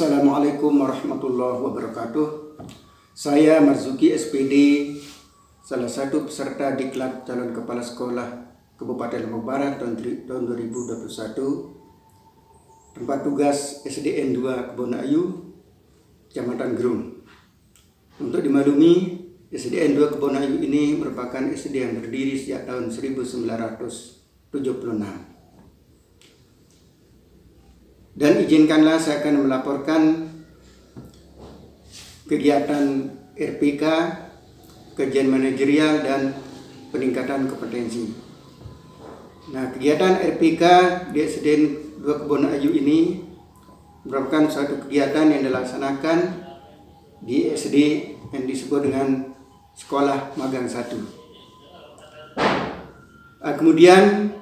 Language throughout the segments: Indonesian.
Assalamualaikum warahmatullahi wabarakatuh. Saya Marzuki SPD, salah satu peserta diklat calon kepala sekolah Kabupaten Lombok Barat tahun 2021. Tempat tugas SDN 2 Kebonayu, Kecamatan Gerung. Untuk dimaklumi, SDN 2 Kebonayu ini merupakan SD yang berdiri sejak tahun 1976. Dan izinkanlah saya akan melaporkan kegiatan RPK, kajian manajerial dan peningkatan kompetensi. Nah, kegiatan RPK di SDN 2 Kebonayu ini merupakan suatu kegiatan yang dilaksanakan di SD yang disebut dengan Sekolah Magang 1. Kemudian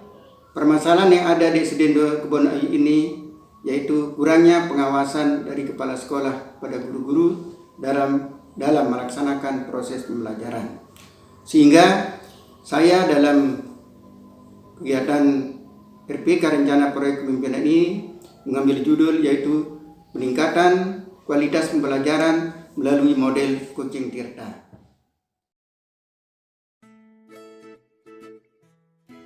permasalahan yang ada di SDN 2 Kebonayu ini yaitu kurangnya pengawasan dari kepala sekolah pada guru-guru dalam melaksanakan proses pembelajaran. Sehingga saya dalam kegiatan RPK Rencana Proyek Kepemimpinan ini mengambil judul yaitu peningkatan kualitas pembelajaran melalui model coaching Tirta.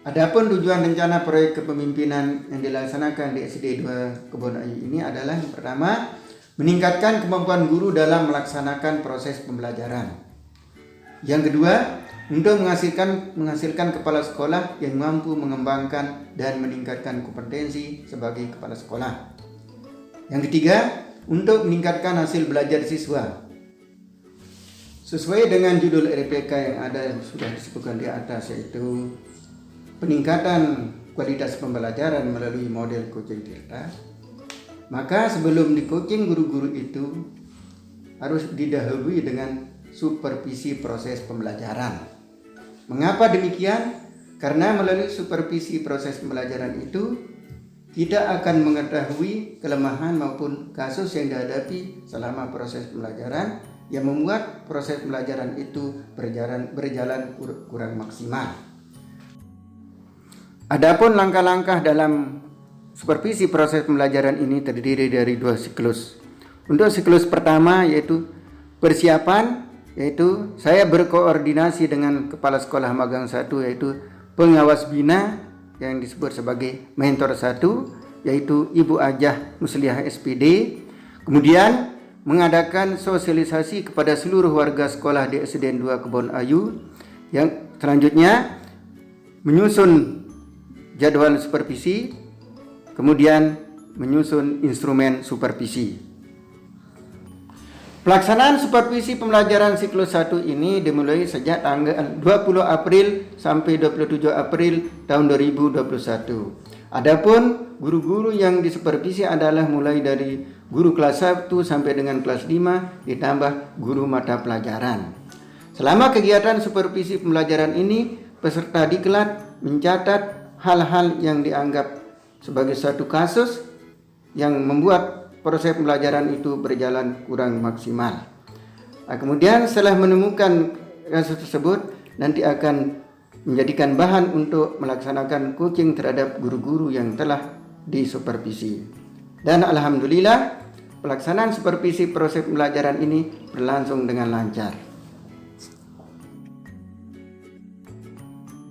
Adapun tujuan rencana proyek kepemimpinan yang dilaksanakan di SD 2 Kebonayu ini adalah yang pertama, meningkatkan kemampuan guru dalam melaksanakan proses pembelajaran. Yang kedua, untuk menghasilkan kepala sekolah yang mampu mengembangkan dan meningkatkan kompetensi sebagai kepala sekolah. Yang ketiga, untuk meningkatkan hasil belajar siswa. Sesuai dengan judul RPK yang ada yang sudah disebutkan di atas, yaitu peningkatan kualitas pembelajaran melalui model coaching Tirta. Maka sebelum di coaching guru-guru itu harus didahului dengan supervisi proses pembelajaran. Mengapa demikian? Karena melalui supervisi proses pembelajaran itu kita akan mengetahui kelemahan maupun kasus yang dihadapi selama proses pembelajaran yang membuat proses pembelajaran itu berjalan kurang maksimal. Adapun langkah-langkah dalam supervisi proses pembelajaran ini terdiri dari dua siklus. Untuk siklus pertama yaitu persiapan, yaitu saya berkoordinasi dengan kepala sekolah magang 1 yaitu pengawas bina yang disebut sebagai mentor 1 yaitu Ibu Ajah Muslihah SPD. Kemudian mengadakan sosialisasi kepada seluruh warga sekolah di SDN 2 Kebonayu. Yang selanjutnya menyusun jadwal supervisi, kemudian menyusun instrumen supervisi. Pelaksanaan supervisi pembelajaran siklus 1 ini dimulai sejak tanggal 20 April sampai 27 April tahun 2021. Adapun guru-guru yang disupervisi adalah mulai dari guru kelas 1 sampai dengan kelas 5 ditambah guru mata pelajaran. Selama kegiatan supervisi pembelajaran ini, peserta diklat mencatat hal-hal yang dianggap sebagai suatu kasus yang membuat proses pembelajaran itu berjalan kurang maksimal. Kemudian setelah menemukan kasus tersebut, nanti akan menjadikan bahan untuk melaksanakan coaching terhadap guru-guru yang telah disupervisi. Dan alhamdulillah pelaksanaan supervisi proses pembelajaran ini berlangsung dengan lancar.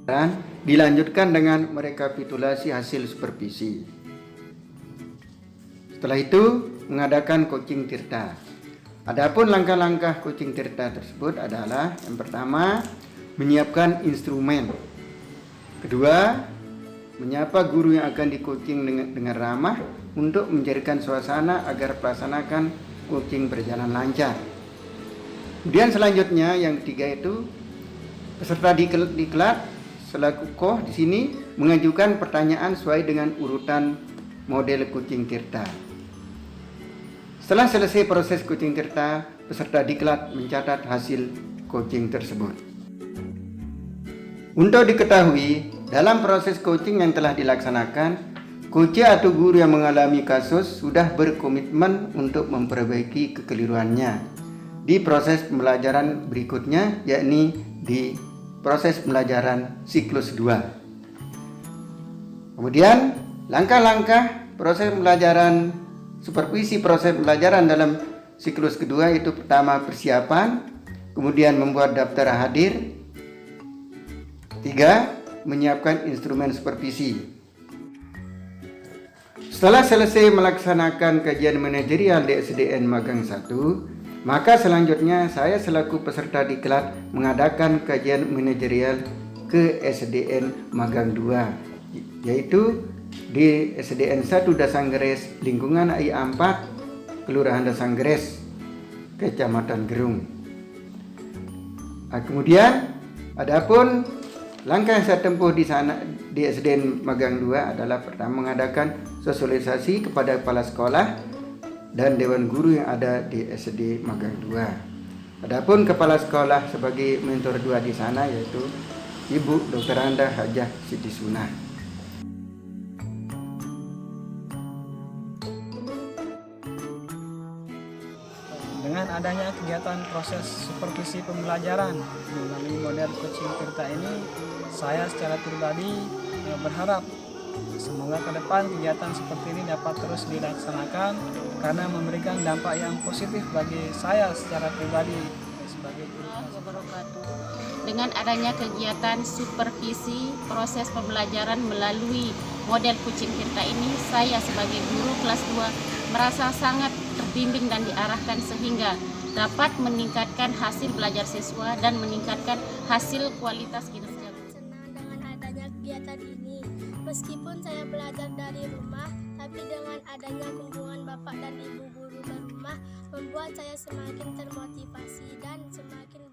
Dan dilanjutkan dengan merekapitulasi hasil supervisi. Setelah itu mengadakan coaching Tirta. Adapun langkah-langkah coaching Tirta tersebut adalah yang pertama, menyiapkan instrumen. Kedua, menyapa guru yang akan di coaching dengan ramah untuk mencairkan suasana agar pelaksanakan coaching berjalan lancar. Kemudian selanjutnya yang ketiga itu peserta diklat selaku koh di sini mengajukan pertanyaan sesuai dengan urutan model coaching Tirta. Setelah selesai proses coaching Tirta, peserta diklat mencatat hasil coaching tersebut. Untuk diketahui, dalam proses coaching yang telah dilaksanakan, coach atau guru yang mengalami kasus sudah berkomitmen untuk memperbaiki kekeliruannya di proses pembelajaran berikutnya, yakni di proses pembelajaran siklus 2. Kemudian langkah-langkah proses pembelajaran supervisi proses pembelajaran dalam siklus kedua, itu pertama persiapan, kemudian membuat daftar hadir, 3. Menyiapkan instrumen supervisi. Setelah selesai melaksanakan kajian manajerial di SDN Magang 1, maka selanjutnya saya selaku peserta diklat mengadakan kajian manajerial ke SDN Magang 2, yaitu di SDN 1 Dasanggeres, lingkungan AI 4, Kelurahan Dasanggeres, Kecamatan Gerung. Kemudian adapun langkah yang saya tempuh di sana di SDN Magang 2 adalah pertama mengadakan sosialisasi kepada kepala sekolah dan dewan guru yang ada di SD Magang 2. Adapun kepala sekolah sebagai mentor 2 di sana yaitu Ibu Dr. Anda Hajah Siti Sunah. Dengan adanya kegiatan proses supervisi pembelajaran melalui model coaching Tirta ini, saya secara pribadi berharap semoga ke depan kegiatan seperti ini dapat terus dilaksanakan karena memberikan dampak yang positif bagi saya secara pribadi sebagai guru. Dengan adanya kegiatan supervisi proses pembelajaran melalui model coaching Tirta ini, saya sebagai guru kelas 2 merasa sangat terbimbing dan diarahkan sehingga dapat meningkatkan hasil belajar siswa dan meningkatkan hasil kualitas kinerja. Senang dengan adanya kegiatan ini. Meskipun saya belajar dari rumah, tapi dengan adanya kunjungan Bapak dan Ibu guru ke rumah membuat saya semakin termotivasi dan semakin